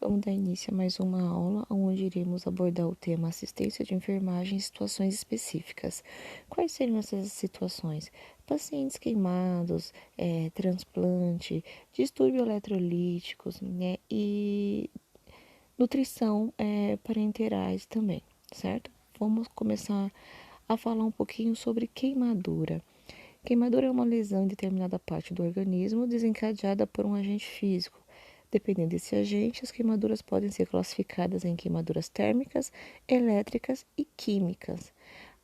Vamos dar início a mais uma aula onde iremos abordar o tema assistência de enfermagem em situações específicas. Quais seriam essas situações? Pacientes queimados, transplante, distúrbio eletrolíticos, né, e nutrição parenterais também, certo? Vamos começar a falar um pouquinho sobre queimadura. Queimadura é uma lesão em determinada parte do organismo desencadeada por um agente físico. Dependendo desse agente, as queimaduras podem ser classificadas em queimaduras térmicas, elétricas e químicas.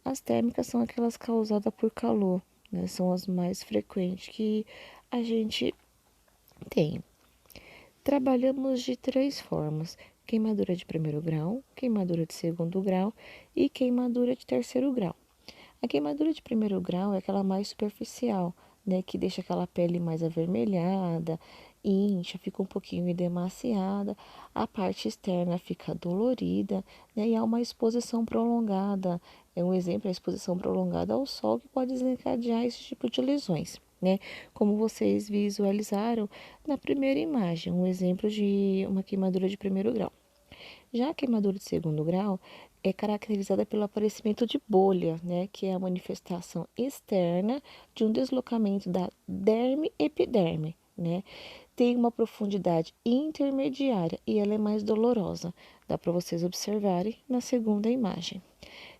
As térmicas são aquelas causadas por calor, né? São as mais frequentes que a gente tem. Trabalhamos de três formas: queimadura de primeiro grau, queimadura de segundo grau e queimadura de terceiro grau. A queimadura de primeiro grau é aquela mais superficial, né, que deixa aquela pele mais avermelhada, incha, fica um pouquinho edemaciada, a parte externa fica dolorida, né, e há uma exposição prolongada. É um exemplo, a exposição prolongada ao sol que pode desencadear esse tipo de lesões, né? Como vocês visualizaram na primeira imagem, um exemplo de uma queimadura de primeiro grau. Já a queimadura de segundo grau é caracterizada pelo aparecimento de bolha, né, que é a manifestação externa de um deslocamento da derme-epiderme, né? Tem uma profundidade intermediária e ela é mais dolorosa. Dá para vocês observarem na segunda imagem.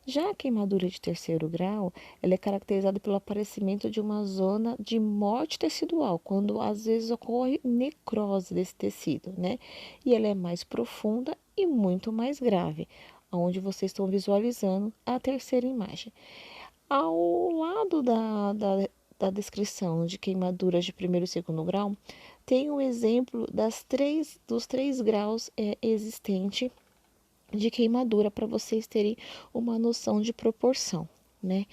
Já a queimadura de terceiro grau, ela é caracterizada pelo aparecimento de uma zona de morte tecidual, quando às vezes ocorre necrose desse tecido, né? E ela é mais profunda e muito mais grave, onde vocês estão visualizando a terceira imagem. Ao lado da descrição de queimaduras de primeiro e segundo grau, tem um exemplo dos três graus existentes de queimadura para vocês terem uma noção de proporção, né?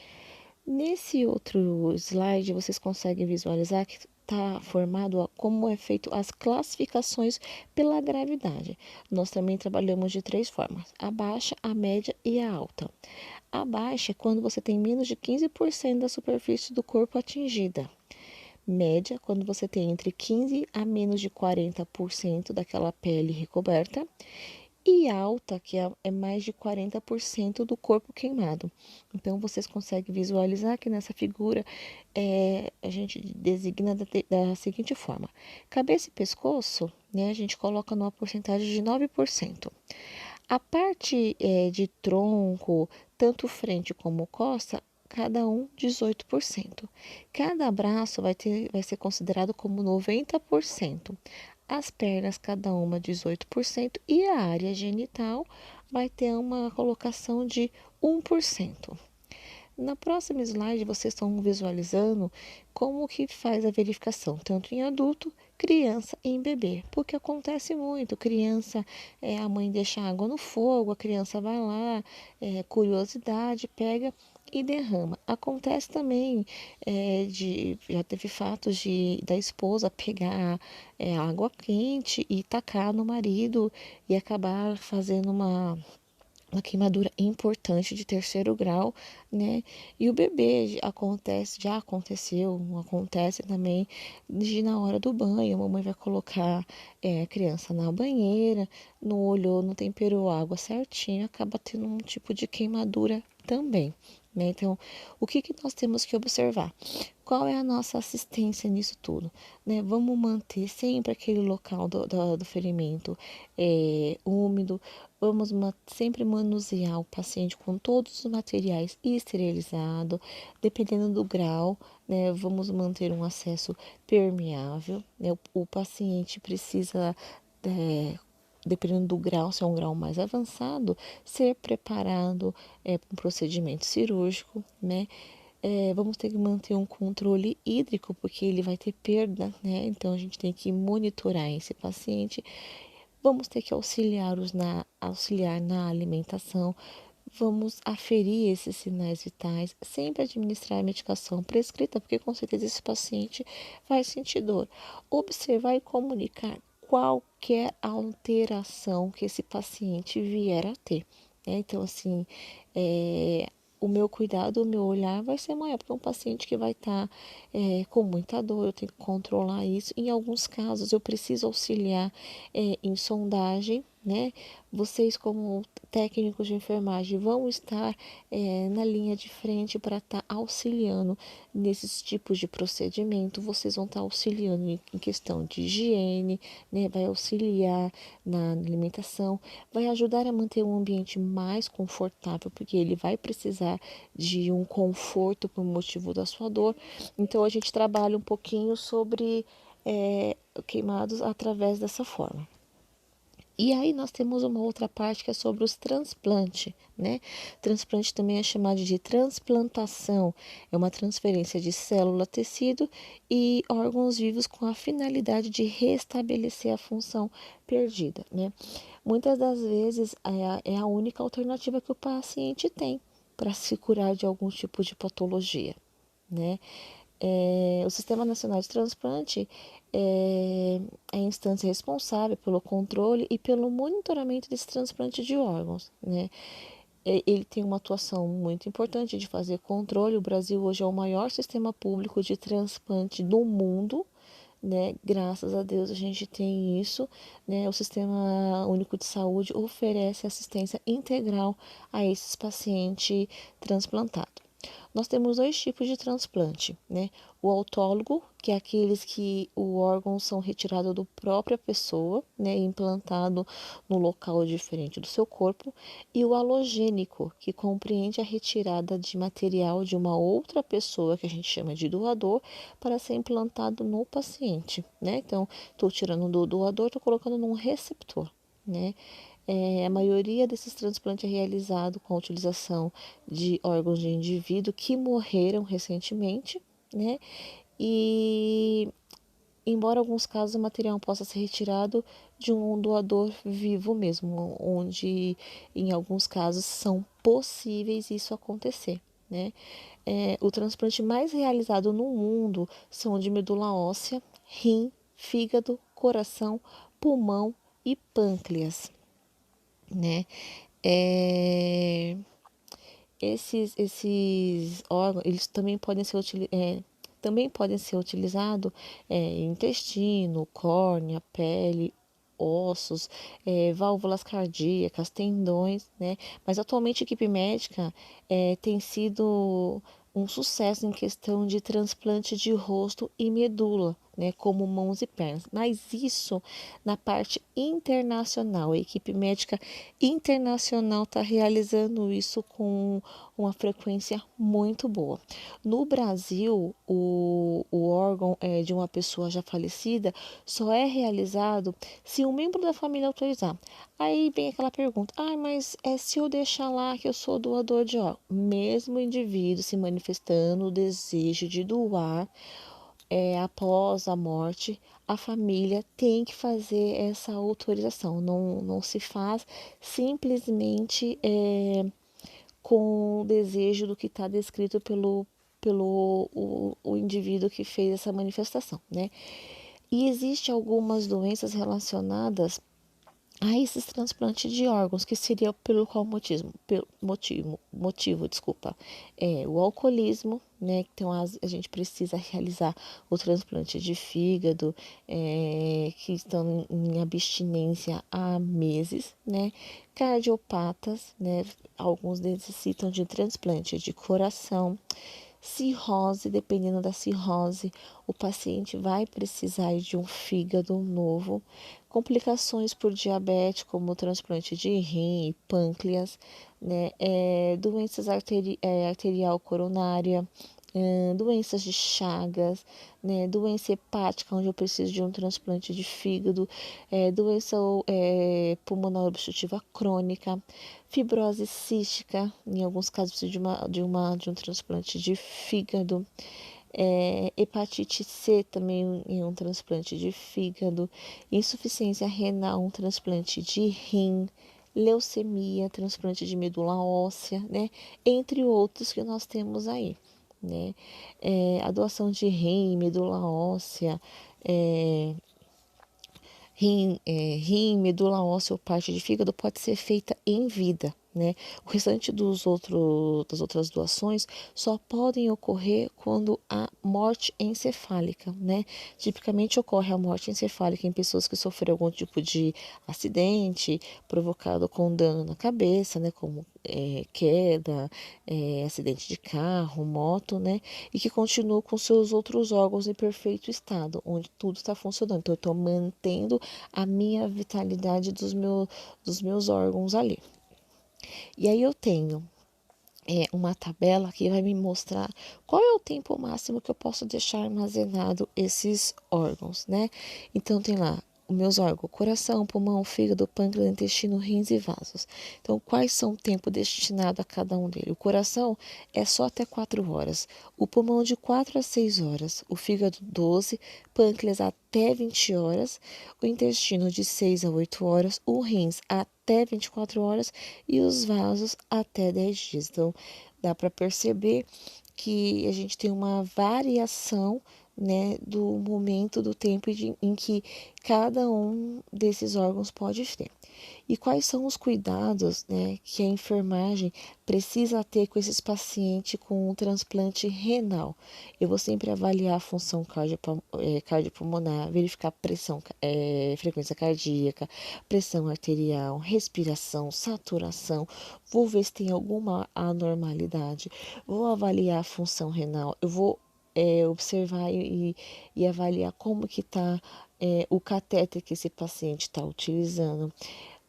Nesse outro slide, vocês conseguem visualizar que está formado como é feito as classificações pela gravidade. Nós também trabalhamos de três formas: a baixa, a média e a alta. A baixa é quando você tem menos de 15% da superfície do corpo atingida. Média, quando você tem entre 15 a menos de 40% daquela pele recoberta, e alta, que é mais de 40% do corpo queimado. Então, vocês conseguem visualizar que nessa figura a gente designa da seguinte forma: cabeça e pescoço, né, a gente coloca numa porcentagem de 9%. A parte de tronco, tanto frente como costa, cada um 18%. Cada braço vai ser considerado como 90%. As pernas, cada uma 18%, e a área genital vai ter uma colocação de 1%. Na próxima slide, vocês estão visualizando como que faz a verificação, tanto em adulto, criança e em bebê. Porque acontece muito, criança, a mãe deixa água no fogo, a criança vai lá, curiosidade, pega e derrama. Acontece também já teve fatos da esposa pegar água quente e tacar no marido e acabar fazendo uma queimadura importante de terceiro grau, né? E o bebê já aconteceu, acontece também de na hora do banho, a mamãe vai colocar a criança na banheira, não olhou, não temperou a água certinho, acaba tendo um tipo de queimadura também, né? Então, o que nós temos que observar? Qual é a nossa assistência nisso tudo, né? Vamos manter sempre aquele local do ferimento úmido. Vamos sempre manusear o paciente com todos os materiais esterilizados, dependendo do grau, né? Vamos manter um acesso permeável, né? O paciente precisa, dependendo do grau, se é um grau mais avançado, ser preparado para um procedimento cirúrgico, né? Vamos ter que manter um controle hídrico, porque ele vai ter perda, né? Então a gente tem que monitorar esse paciente. Vamos ter que auxiliar na alimentação. Vamos aferir esses sinais vitais, sempre administrar a medicação prescrita, porque com certeza esse paciente vai sentir dor. Observar e comunicar qualquer alteração que esse paciente vier a ter, né? Então, assim, o meu cuidado, o meu olhar vai ser maior, porque é um paciente que vai estar com muita dor, eu tenho que controlar isso. Em alguns casos, eu preciso auxiliar em sondagem, né? Vocês, como técnicos de enfermagem, vão estar na linha de frente para estar auxiliando nesses tipos de procedimento. Vocês vão estar auxiliando em questão de higiene, né? Vai auxiliar na alimentação, vai ajudar a manter um ambiente mais confortável, porque ele vai precisar de um conforto por motivo da sua dor. Então a gente trabalha um pouquinho sobre queimados através dessa forma. E aí nós temos uma outra parte que é sobre os transplantes, né? Transplante também é chamado de transplantação. É uma transferência de célula, tecido e órgãos vivos com a finalidade de restabelecer a função perdida, né? Muitas das vezes é a única alternativa que o paciente tem para se curar de algum tipo de patologia, né? O Sistema Nacional de Transplante é a instância responsável pelo controle e pelo monitoramento desse transplante de órgãos, né? Ele tem uma atuação muito importante de fazer controle. O Brasil hoje é o maior sistema público de transplante do mundo, né? Graças a Deus a gente tem isso, né? O Sistema Único de Saúde oferece assistência integral a esses pacientes transplantados. Nós temos dois tipos de transplante, né? O autólogo, que é aqueles que o órgão são retirados da própria pessoa, né, implantado no local diferente do seu corpo, e o alogênico, que compreende a retirada de material de uma outra pessoa, que a gente chama de doador, para ser implantado no paciente, né? Então, estou tirando do doador, estou colocando num receptor, né? A maioria desses transplantes é realizado com a utilização de órgãos de indivíduo que morreram recentemente, né? E, embora em alguns casos o material possa ser retirado de um doador vivo mesmo, onde em alguns casos são possíveis isso acontecer, né? O transplante mais realizado no mundo são de medula óssea, rim, fígado, coração, pulmão e pâncreas, né? É, esses órgãos, eles também podem ser utilizados em intestino, córnea, pele, ossos, válvulas cardíacas, tendões, né? Mas atualmente a equipe médica tem sido um sucesso em questão de transplante de rosto e medula, né, como mãos e pernas. Mas isso na parte internacional. A equipe médica internacional está realizando isso com uma frequência muito boa. No Brasil, o órgão de uma pessoa já falecida só é realizado se um membro da família autorizar. Aí vem aquela pergunta: mas se eu deixar lá que eu sou doador de órgão? Mesmo o indivíduo se manifestando o desejo de doar após a morte, a família tem que fazer essa autorização. Não se faz simplesmente com o desejo do que está descrito pelo indivíduo que fez essa manifestação, né? E existem algumas doenças relacionadas a esses transplantes de órgãos, que seria pelo qual motivo, desculpa, o alcoolismo, né? Então a gente precisa realizar o transplante de fígado, que estão em abstinência há meses, né? Cardiopatas, né? Alguns necessitam de transplante de coração. Cirrose, dependendo da cirrose, o paciente vai precisar de um fígado novo. Complicações por diabetes, como o transplante de rim e pâncreas, né? Doenças arterial coronária, doenças de Chagas, né? Doença hepática, onde eu preciso de um transplante de fígado, doença pulmonar obstrutiva crônica, fibrose cística, em alguns casos preciso de um transplante de fígado, hepatite C também em um transplante de fígado, insuficiência renal, um transplante de rim, leucemia, transplante de medula óssea, né? Entre outros que nós temos aí, né? A doação de rim, medula óssea, rim, medula óssea ou parte de fígado pode ser feita em vida, né? O restante das outras doações só podem ocorrer quando há morte encefálica, né? Tipicamente ocorre a morte encefálica em pessoas que sofreram algum tipo de acidente provocado com dano na cabeça, né? Como queda, acidente de carro, moto, né? E que continuam com seus outros órgãos em perfeito estado, onde tudo está funcionando. Então, eu estou mantendo a minha vitalidade dos meus órgãos ali. E aí eu tenho uma tabela que vai me mostrar qual é o tempo máximo que eu posso deixar armazenado esses órgãos, né? Então tem lá os meus órgãos, coração, pulmão, fígado, pâncreas, intestino, rins e vasos. Então, quais são o tempo destinado a cada um deles? O coração é só até 4 horas, o pulmão de 4 a 6 horas, o fígado 12, pâncreas até 20 horas, o intestino de 6 a 8 horas, o rins até 24 horas e os vasos até 10 dias. Então, dá para perceber que a gente tem uma variação, né, do momento do tempo em que cada um desses órgãos pode ter. E quais são os cuidados, né, que a enfermagem precisa ter com esses pacientes com um transplante renal? Eu vou sempre avaliar a função cardiopulmonar, verificar pressão, frequência cardíaca, pressão arterial, respiração, saturação. Vou ver se tem alguma anormalidade. Vou avaliar a função renal. Eu vou observar e avaliar como que está o catéter que esse paciente está utilizando.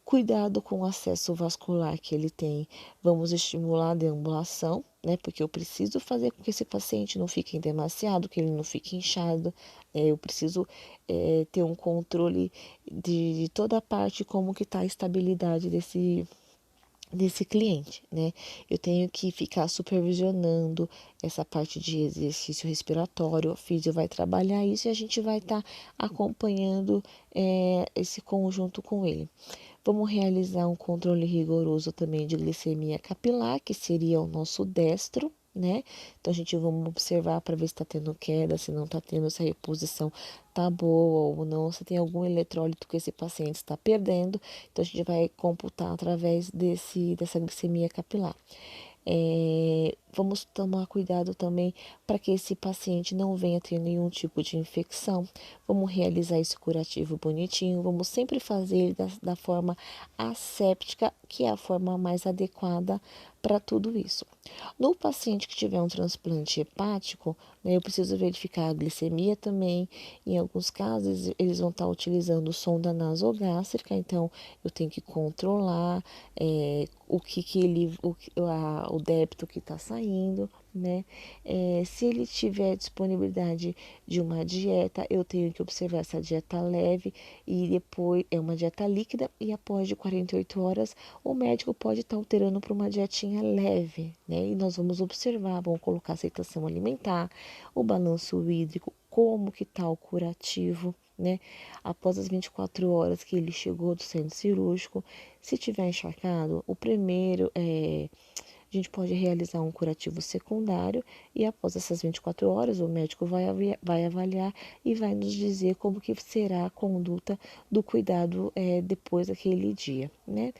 Cuidado com o acesso vascular que ele tem. Vamos estimular a deambulação, né? Porque eu preciso fazer com que esse paciente não fique demasiado, que ele não fique inchado. Eu preciso ter um controle de toda a parte, como que está a estabilidade desse cliente, né? Eu tenho que ficar supervisionando essa parte de exercício respiratório, o físio vai trabalhar isso e a gente vai estar acompanhando esse conjunto com ele. Vamos realizar um controle rigoroso também de glicemia capilar, que seria o nosso destro, né? Então a gente vamos observar para ver se está tendo queda, se não está tendo, se a reposição tá boa ou não, se tem algum eletrólito que esse paciente está perdendo. Então a gente vai computar através dessa glicemia capilar. Vamos tomar cuidado também para que esse paciente não venha ter nenhum tipo de infecção. Vamos realizar esse curativo bonitinho. Vamos sempre fazer ele da forma asséptica, que é a forma mais adequada para tudo isso. No paciente que tiver um transplante hepático, né, eu preciso verificar a glicemia também. Em alguns casos, eles vão estar utilizando sonda nasogástrica, então eu tenho que controlar o débito que está saindo, né? Se ele tiver disponibilidade de uma dieta, eu tenho que observar essa dieta leve e depois é uma dieta líquida e após de 48 horas o médico pode estar alterando para uma dietinha leve, né? E nós vamos observar, vamos colocar a aceitação alimentar, o balanço hídrico, como que está o curativo, né? Após as 24 horas que ele chegou do centro cirúrgico, se tiver encharcado, a gente pode realizar um curativo secundário e após essas 24 horas o médico vai avaliar e vai nos dizer como que será a conduta do cuidado depois daquele dia, né?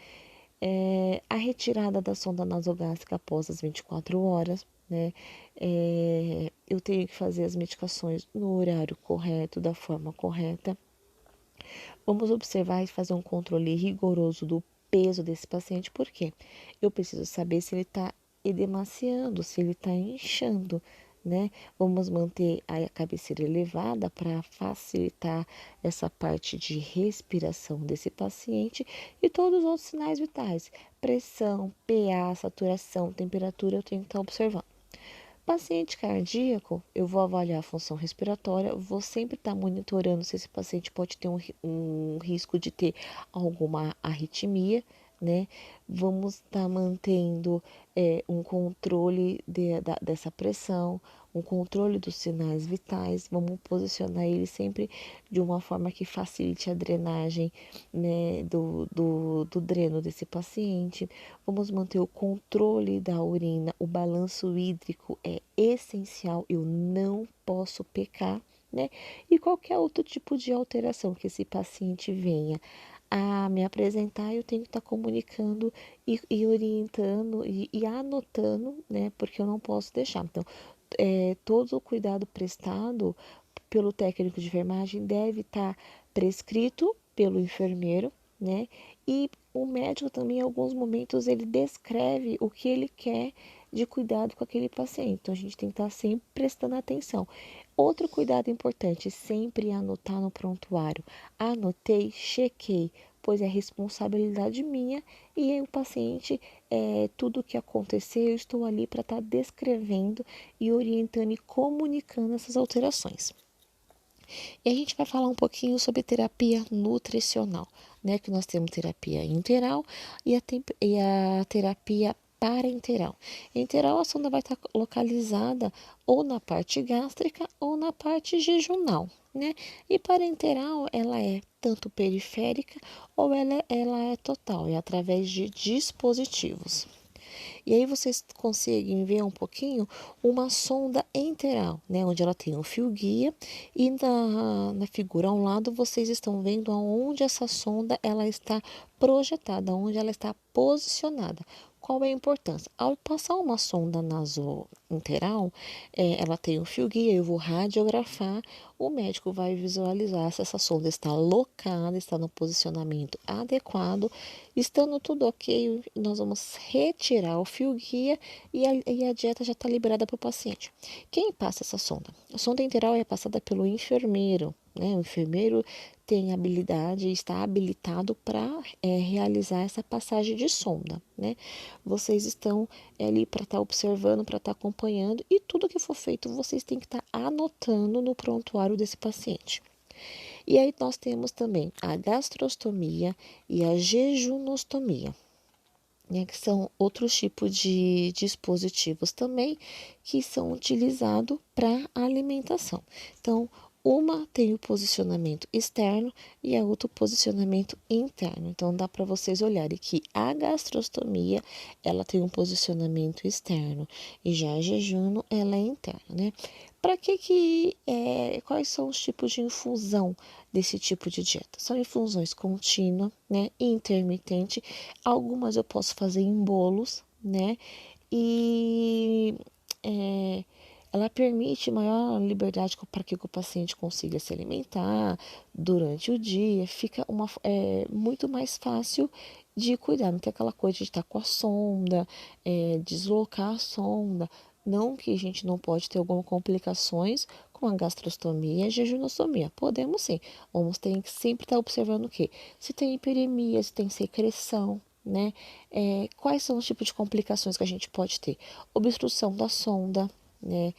A retirada da sonda nasogástrica após as 24 horas, né? Eu tenho que fazer as medicações no horário correto, da forma correta. Vamos observar e fazer um controle rigoroso do peso desse paciente, porque eu preciso saber se ele está edemaciando, se ele está inchando, né? Vamos manter a cabeceira elevada para facilitar essa parte de respiração desse paciente e todos os outros sinais vitais, pressão, pA, saturação, temperatura, eu tenho que estar observando. Paciente cardíaco, eu vou avaliar a função respiratória, vou sempre estar monitorando se esse paciente pode ter um risco de ter alguma arritmia, né? Vamos estar mantendo um controle dessa pressão, um controle dos sinais vitais, vamos posicionar ele sempre de uma forma que facilite a drenagem, né, do dreno desse paciente. Vamos manter o controle da urina, o balanço hídrico é essencial, eu não posso pecar, né? E qualquer outro tipo de alteração que esse paciente venha a me apresentar, eu tenho que estar comunicando e orientando e anotando, né? Porque eu não posso deixar. Então, todo o cuidado prestado pelo técnico de enfermagem deve estar prescrito pelo enfermeiro, né? E o médico também, em alguns momentos, ele descreve o que ele quer de cuidado com aquele paciente. Então, a gente tem que estar sempre prestando atenção. Outro cuidado importante, sempre anotar no prontuário. Anotei, chequei, pois é responsabilidade minha e o paciente, tudo o que aconteceu, eu estou ali para estar descrevendo e orientando e comunicando essas alterações. E a gente vai falar um pouquinho sobre terapia nutricional, né? Que nós temos terapia enteral e a terapia parenteral. Enteral, a sonda vai estar localizada ou na parte gástrica ou na parte jejunal, né? E parenteral, ela é tanto periférica ou ela é total, é através de dispositivos. E aí vocês conseguem ver um pouquinho uma sonda enteral, né? Onde ela tem um fio guia e na figura ao lado vocês estão vendo aonde essa sonda ela está projetada, onde ela está posicionada. Qual é a importância? Ao passar uma sonda nasointeral, ela tem um fio guia, eu vou radiografar, o médico vai visualizar se essa sonda está locada, está no posicionamento adequado. Estando tudo ok, nós vamos retirar o fio guia e a dieta já está liberada para o paciente. Quem passa essa sonda? A sonda enteral é passada pelo enfermeiro, né? O enfermeiro tem habilidade, está habilitado para realizar essa passagem de sonda, né? Vocês estão ali para estar observando, para estar acompanhando e tudo que for feito vocês têm que estar anotando no prontuário desse paciente. E aí nós temos também a gastrostomia e a jejunostomia, né, que são outros tipos de dispositivos também que são utilizados para alimentação. Então, uma tem o posicionamento externo e a outra o posicionamento interno. Então, dá para vocês olharem que a gastrostomia, ela tem um posicionamento externo e já a jejuno, ela é interna, né? Para quais são os tipos de infusão desse tipo de dieta? São infusões contínua, né, e intermitente. Algumas eu posso fazer em bolos, né, e ela permite maior liberdade para que o paciente consiga se alimentar durante o dia. Fica muito mais fácil de cuidar. Não tem aquela coisa de estar com a sonda, deslocar a sonda. Não que a gente não pode ter algumas complicações com a gastrostomia e a jejunostomia. Podemos sim. Vamos ter que sempre estar observando o quê? Se tem hiperemia, se tem secreção, né? Quais são os tipos de complicações que a gente pode ter? Obstrução da sonda, né?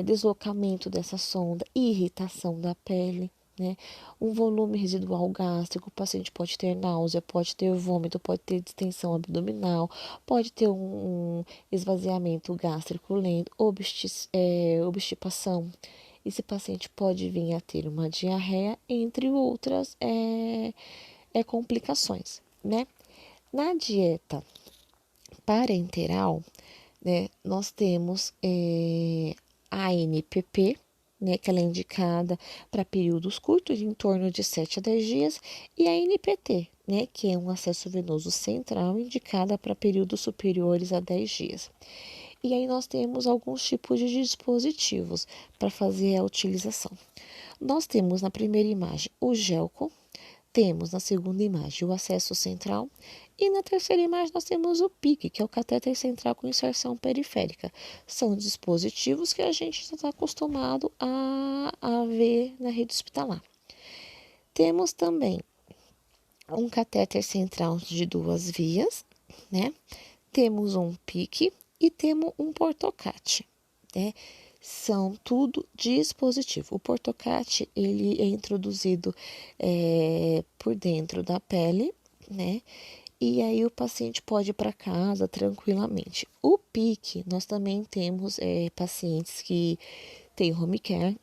Deslocamento dessa sonda, irritação da pele, né? Um volume residual gástrico, o paciente pode ter náusea, pode ter vômito, pode ter distensão abdominal, pode ter um esvaziamento gástrico lento, obstipação. Esse paciente pode vir a ter uma diarreia, entre outras complicações, né? Na dieta parenteral, né, nós temos a NPP, né, que ela é indicada para períodos curtos, em torno de 7 a 10 dias, e a NPT, né, que é um acesso venoso central, indicada para períodos superiores a 10 dias. E aí nós temos alguns tipos de dispositivos para fazer a utilização. Nós temos na primeira imagem o Gelco, temos na segunda imagem o acesso central e na terceira imagem nós temos o PIC, que é o catéter central com inserção periférica. São dispositivos que a gente já está acostumado a ver na rede hospitalar. Temos também um catéter central de 2 vias, né? Temos um PIC e temos um portocate, né? São tudo dispositivo. O portocate, ele é introduzido por dentro da pele, né? E aí o paciente pode ir para casa tranquilamente. O PIC, nós também temos pacientes que têm home care.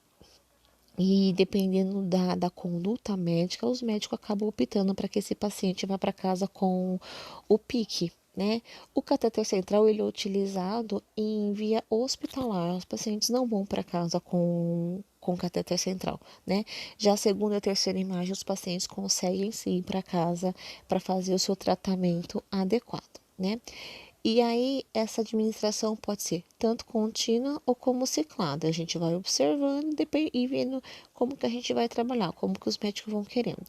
E dependendo da conduta médica, os médicos acabam optando para que esse paciente vá para casa com o PIC, né? O cateter central ele é utilizado em via hospitalar. Os pacientes não vão para casa com com catéter central, né? Já a segunda e a terceira imagem, os pacientes conseguem sim ir para casa para fazer o seu tratamento adequado, né? E aí, essa administração pode ser tanto contínua ou como ciclada. A gente vai observando e vendo como que a gente vai trabalhar, como que os médicos vão querendo.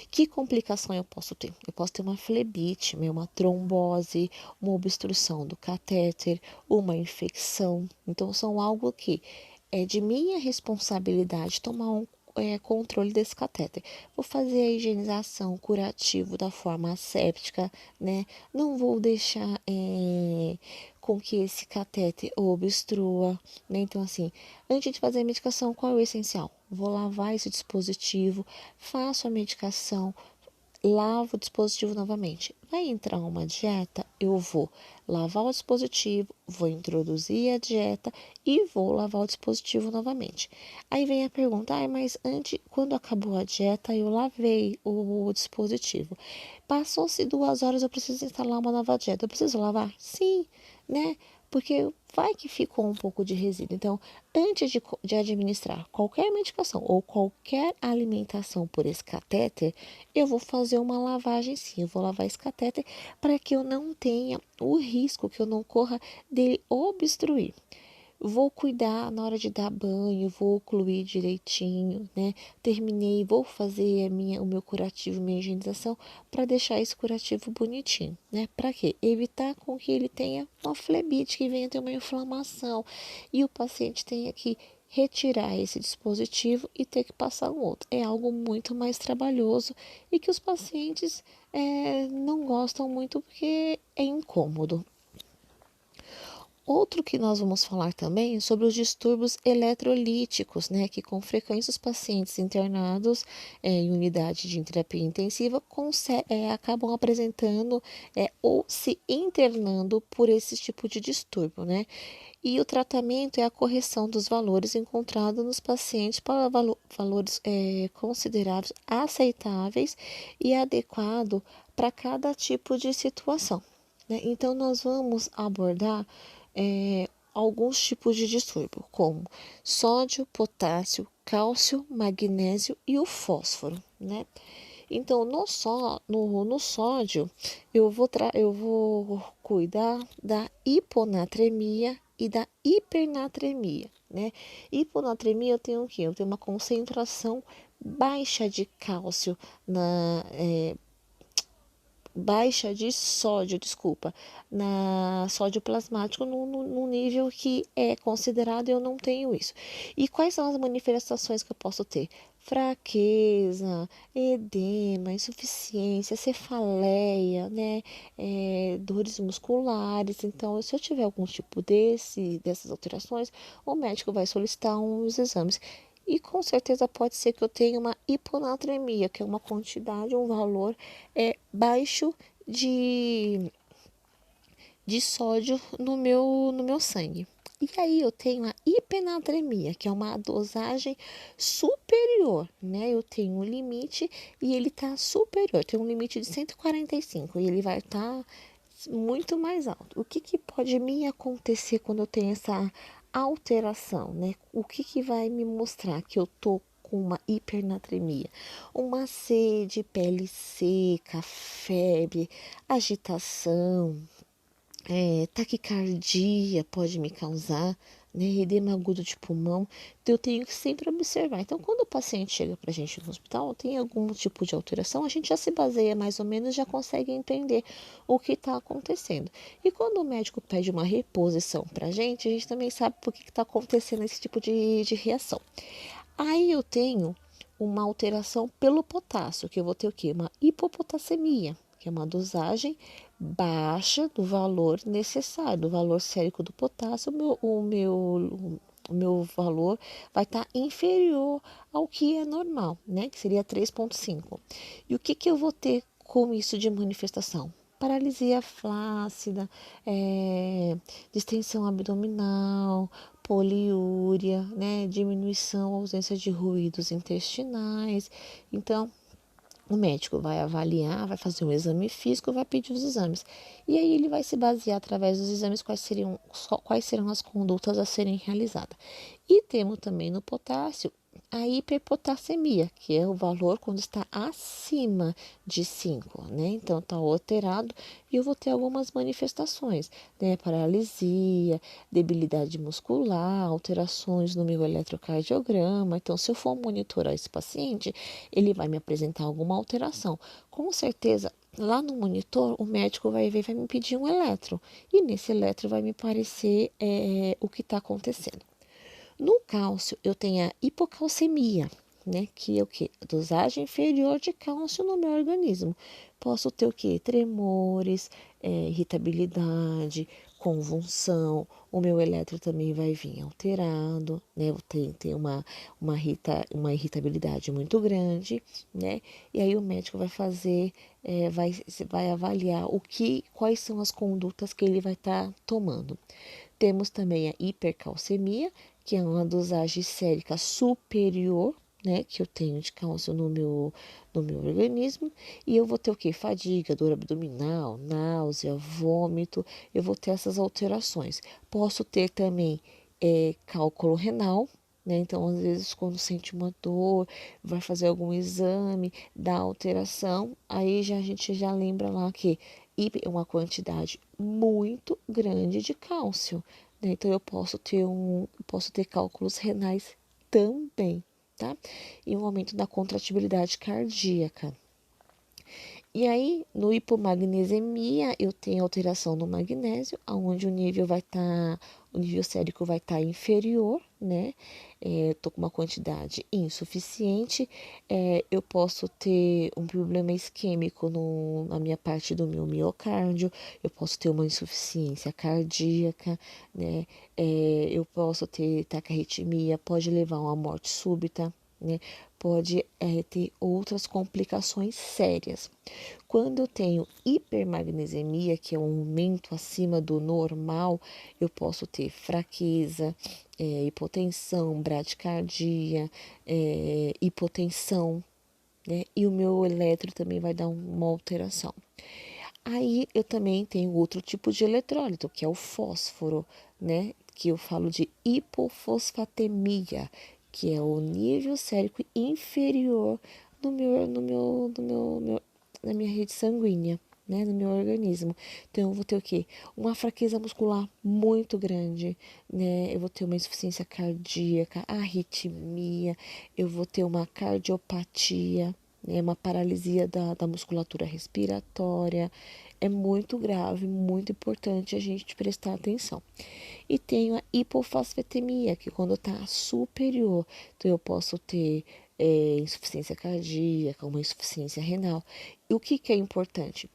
Que complicação eu posso ter? Eu posso ter uma flebite, uma trombose, uma obstrução do catéter, uma infecção. Então, são algo que é de minha responsabilidade tomar controle desse catéter. Vou fazer a higienização curativo da forma asséptica, né? Não vou deixar com que esse catéter obstrua, né? Então, assim, antes de fazer a medicação, qual é o essencial? Vou lavar esse dispositivo, faço a medicação, lavo o dispositivo novamente. Vai entrar uma dieta, eu vou lavar o dispositivo, vou introduzir a dieta e vou lavar o dispositivo novamente. Aí vem a pergunta, mas antes, quando acabou a dieta, eu lavei o dispositivo. Passou-se 2 horas, eu preciso instalar uma nova dieta. Eu preciso lavar? Sim, né? Porque vai que ficou um pouco de resíduo. Então, antes de administrar qualquer medicação ou qualquer alimentação por esse catéter, eu vou fazer uma lavagem sim. Eu vou lavar esse catéter para que eu não tenha o risco, que eu não corra dele obstruir. Vou cuidar na hora de dar banho, vou ocluir direitinho, né? Terminei, vou fazer o meu curativo, minha higienização, para deixar esse curativo bonitinho, né? Para quê? Evitar com que ele tenha uma flebite, que venha ter uma inflamação e o paciente tenha que retirar esse dispositivo e ter que passar um outro. É algo muito mais trabalhoso e que os pacientes não gostam muito porque é incômodo. Outro que nós vamos falar também é sobre os distúrbios eletrolíticos, né, que com frequência os pacientes internados em unidade de terapia intensiva acabam apresentando ou se internando por esse tipo de distúrbio, né? E o tratamento é a correção dos valores encontrados nos pacientes para valores considerados aceitáveis e adequado para cada tipo de situação, né? Então, nós vamos abordar alguns tipos de distúrbio, como sódio, potássio, cálcio, magnésio e o fósforo, né? Então, no sódio, eu vou cuidar da hiponatremia e da hipernatremia, né? Hiponatremia eu tenho o quê? Eu tenho uma concentração baixa de cálcio baixa de sódio, desculpa, na sódio plasmático no nível que é considerado, eu não tenho isso. E quais são as manifestações que eu posso ter? Fraqueza, edema, insuficiência, cefaleia, né? Dores musculares. Então, se eu tiver algum tipo dessas alterações, o médico vai solicitar uns exames. E com certeza pode ser que eu tenha uma hiponatremia, que é uma quantidade, um valor baixo de sódio no meu sangue. E aí eu tenho a hipenatremia, que é uma dosagem superior, né? Eu tenho um limite e ele está superior. Eu tenho um limite de 145 e ele vai estar muito mais alto. O que pode me acontecer quando eu tenho essa alteração, né? O que vai me mostrar que eu tô com uma hipernatremia? Uma sede, pele seca, febre, agitação, taquicardia pode me causar, né, edema agudo de pulmão. Então, eu tenho que sempre observar. Então, quando o paciente chega para a gente no hospital, tem algum tipo de alteração, a gente já se baseia mais ou menos, já consegue entender o que está acontecendo. E quando o médico pede uma reposição para a gente também sabe por que está acontecendo esse tipo de reação. Aí eu tenho uma alteração pelo potássio, que eu vou ter o quê? Uma hipopotassemia, que é uma dosagem baixa do valor necessário, do valor sérico do potássio, o meu valor vai estar inferior ao que é normal, né? Que seria 3,5. E o que eu vou ter com isso de manifestação? Paralisia flácida, distensão abdominal, poliúria, né? Diminuição, ausência de ruídos intestinais. Então, o médico vai avaliar, vai fazer um exame físico, vai pedir os exames. E aí ele vai se basear através dos exames quais serão as condutas a serem realizadas. E temos também no potássio a hiperpotassemia, que é o valor quando está acima de 5, né? Então, está alterado e eu vou ter algumas manifestações, né? Paralisia, debilidade muscular, alterações no meu eletrocardiograma. Então, se eu for monitorar esse paciente, ele vai me apresentar alguma alteração. Com certeza, lá no monitor, o médico vai ver, vai me pedir um eletro. E nesse eletro vai me parecer o que está acontecendo. No cálcio, eu tenho a hipocalcemia, né? Que é o quê? Dosagem inferior de cálcio no meu organismo. Posso ter o quê? Tremores, irritabilidade, convulsão. O meu eletro também vai vir alterado, né? Eu tenho uma irritabilidade muito grande, né? E aí o médico vai fazer, vai avaliar quais são as condutas que ele vai estar tomando. Temos também a hipercalcemia, que é uma dosagem sérica superior, né, que eu tenho de cálcio no meu organismo, e eu vou ter o que? Fadiga, dor abdominal, náusea, vômito, eu vou ter essas alterações. Posso ter também cálculo renal, né? Então, às vezes, quando sente uma dor, vai fazer algum exame, dá alteração, aí a gente já lembra lá que é uma quantidade muito grande de cálcio, né? Então eu posso ter cálculos renais também, tá? E um aumento da contratibilidade cardíaca. E aí, no hipomagnesemia, eu tenho alteração no magnésio, onde o nível sérico vai estar inferior, né? Tô com uma quantidade insuficiente. Eu posso ter um problema isquêmico na minha parte do meu miocárdio, eu posso ter uma insuficiência cardíaca, né? Eu posso ter taquiarritmia, pode levar a uma morte súbita, né? Pode ter outras complicações sérias. Quando eu tenho hipermagnesemia, que é um aumento acima do normal, eu posso ter fraqueza, hipotensão, bradicardia, hipotensão, né? E o meu eletro também vai dar uma alteração. Aí eu também tenho outro tipo de eletrólito, que é o fósforo, né? Que eu falo de hipofosfatemia, que é o nível sérico inferior na minha rede sanguínea, né? No meu organismo. Então eu vou ter o quê? Uma fraqueza muscular muito grande, né? Eu vou ter uma insuficiência cardíaca, arritmia, eu vou ter uma cardiopatia, né? Uma paralisia da musculatura respiratória. É muito grave, muito importante a gente prestar atenção. E tenho a hipofosfatemia, que quando está superior, então eu posso ter insuficiência cardíaca, uma insuficiência renal. E o que é importante?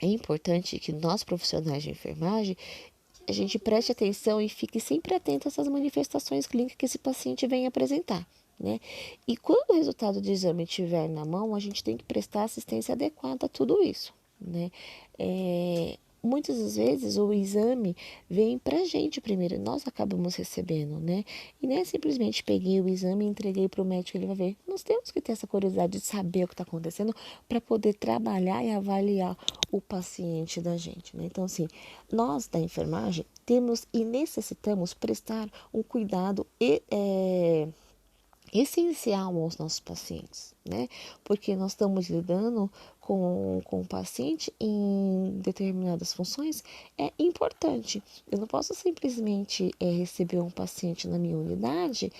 É importante que nós, profissionais de enfermagem, a gente preste atenção e fique sempre atento a essas manifestações clínicas que esse paciente vem apresentar, né? E quando o resultado do exame estiver na mão, a gente tem que prestar assistência adequada a tudo isso, né? Muitas das vezes o exame vem pra gente primeiro, nós acabamos recebendo, né? E não é simplesmente peguei o exame e entreguei para o médico, ele vai ver. Nós temos que ter essa curiosidade de saber o que está acontecendo para poder trabalhar e avaliar o paciente da gente, né? Então, assim, nós da enfermagem temos e necessitamos prestar um cuidado essencial aos nossos pacientes, né? Porque nós estamos lidando com o paciente em determinadas funções, é importante. Eu não posso simplesmente receber um paciente na minha unidade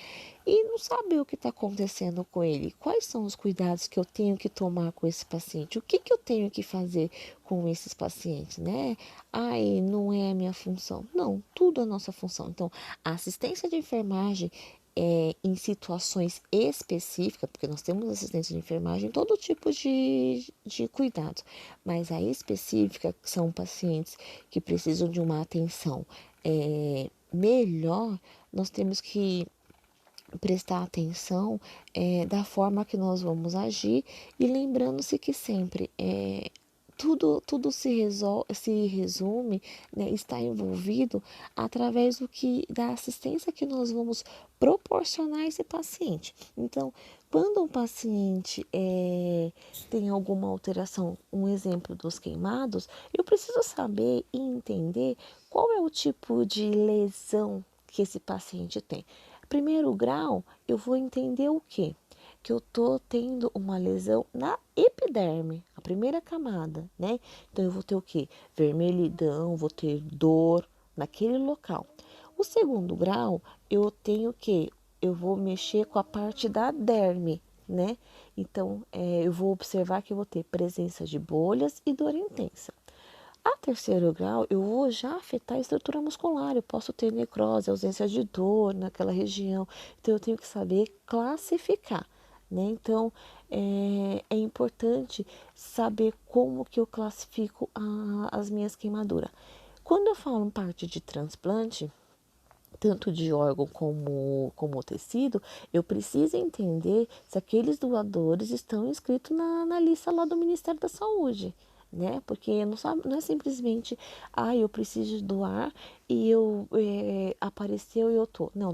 e não saber o que está acontecendo com ele. Quais são os cuidados que eu tenho que tomar com esse paciente? O que eu tenho que fazer com esses pacientes, né? Ai, não é a minha função. Não, tudo é nossa função. Então, a assistência de enfermagem em situações específicas, porque nós temos assistência de enfermagem em todo tipo de cuidados, mas a específica, que são pacientes que precisam de uma atenção melhor, nós temos que prestar atenção da forma que nós vamos agir e lembrando-se que sempre tudo se resume, né, está envolvido através da assistência que nós vamos proporcionar a esse paciente. Então, quando um paciente tem alguma alteração, um exemplo dos queimados, eu preciso saber e entender qual é o tipo de lesão que esse paciente tem. Primeiro grau, eu vou entender o quê? Que eu tô tendo uma lesão na epiderme, a primeira camada, né? Então eu vou ter o quê? Vermelhidão, vou ter dor naquele local. O segundo grau, eu tenho o quê? Eu vou mexer com a parte da derme, né? Então, eu vou observar que eu vou ter presença de bolhas e dor intensa. A terceiro grau, eu vou já afetar a estrutura muscular. Eu posso ter necrose, ausência de dor naquela região. Então, eu tenho que saber classificar, né? Então, é importante saber como que eu classifico as minhas queimaduras. Quando eu falo em parte de transplante, tanto de órgão como tecido, eu preciso entender se aqueles doadores estão inscritos na lista lá do Ministério da Saúde, né? Porque não é simplesmente, eu preciso doar e apareceu e eu tô. Não,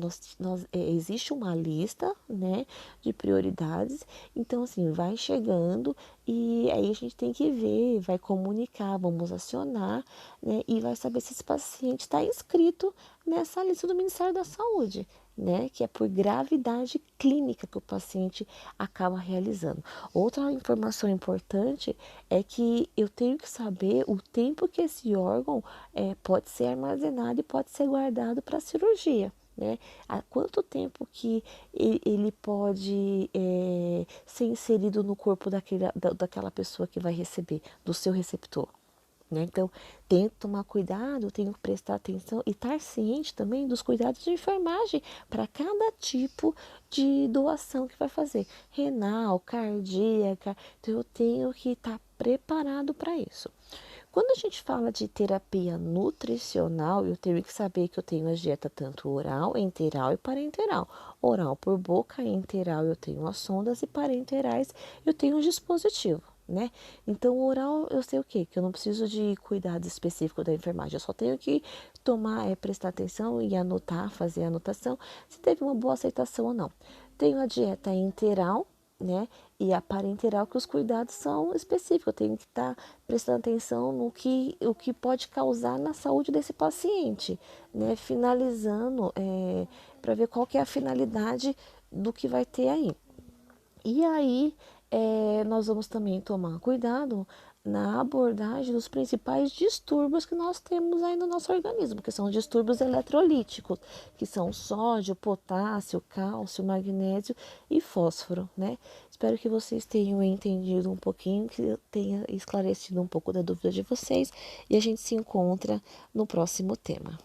existe uma lista, né, de prioridades. Então, assim, vai chegando e aí a gente tem que ver, vai comunicar, vamos acionar, né, e vai saber se esse paciente está inscrito nessa lista do Ministério da Saúde, né, que é por gravidade clínica que o paciente acaba realizando. Outra informação importante é que eu tenho que saber o tempo que esse órgão pode ser armazenado e pode ser guardado para cirurgia. Né? Há quanto tempo que ele pode ser inserido no corpo daquela pessoa que vai receber, do seu receptor. Né? Então, tem que tomar cuidado, tem que prestar atenção e estar ciente também dos cuidados de enfermagem para cada tipo de doação que vai fazer. Renal, cardíaca, então eu tenho que estar preparado para isso. Quando a gente fala de terapia nutricional, eu tenho que saber que eu tenho a dieta tanto oral, enteral e parenteral. Oral por boca, enteral eu tenho as sondas e parenterais eu tenho um dispositivo. Né? Então, oral eu sei o quê? Que eu não preciso de cuidado específico da enfermagem, eu só tenho que prestar atenção e anotar, fazer a anotação, se teve uma boa aceitação ou não. Tenho a dieta enteral, né? E a parenteral, que os cuidados são específicos, eu tenho que estar prestando atenção no o que pode causar na saúde desse paciente, né? Finalizando, para ver qual que é a finalidade do que vai ter aí. E aí, nós vamos também tomar cuidado na abordagem dos principais distúrbios que nós temos aí no nosso organismo, que são distúrbios eletrolíticos, que são sódio, potássio, cálcio, magnésio e fósforo, né? Espero que vocês tenham entendido um pouquinho, que eu tenha esclarecido um pouco da dúvida de vocês e a gente se encontra no próximo tema.